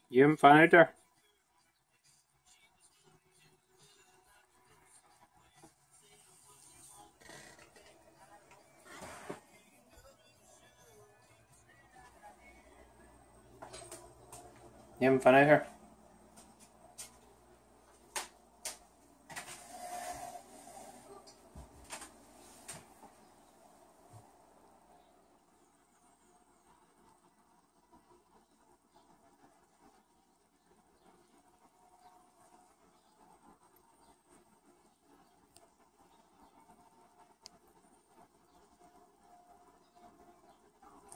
You having fun out there? You having fun out here?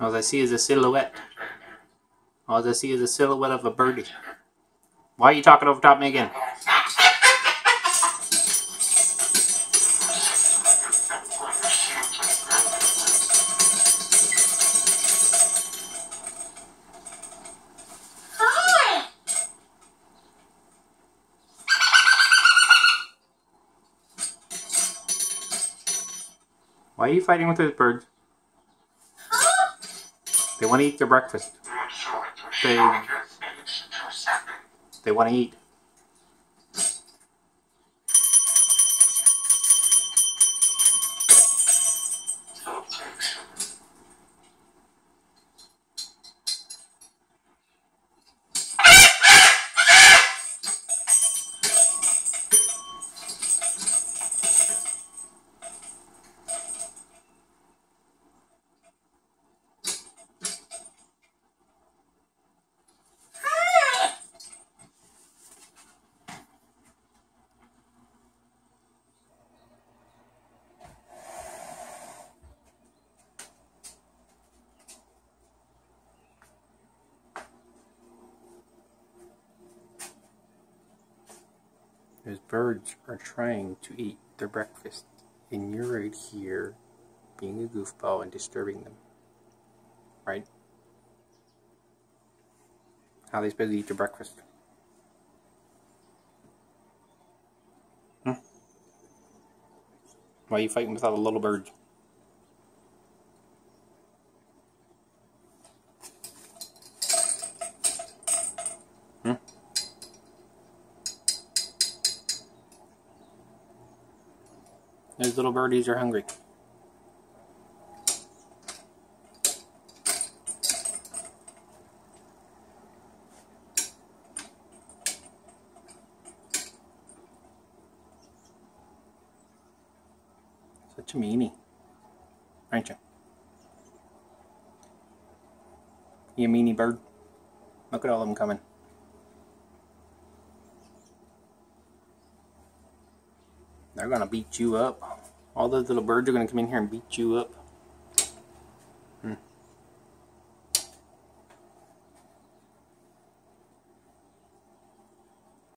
All I see is a silhouette. All I see is a silhouette of a birdie. Why are you talking over top of me again? Why are you fighting with those birds? They want to eat their breakfast. They want to eat. Those birds are trying to eat their breakfast, and you're right here being a goofball and disturbing them. Right? How are they supposed to eat their breakfast? Why are you fighting with all the little birds? Those little birdies are hungry. Such a meanie, aren't you? You a meanie bird? Look at all of them coming. They're gonna beat you up. All those little birds are gonna come in here and beat you up.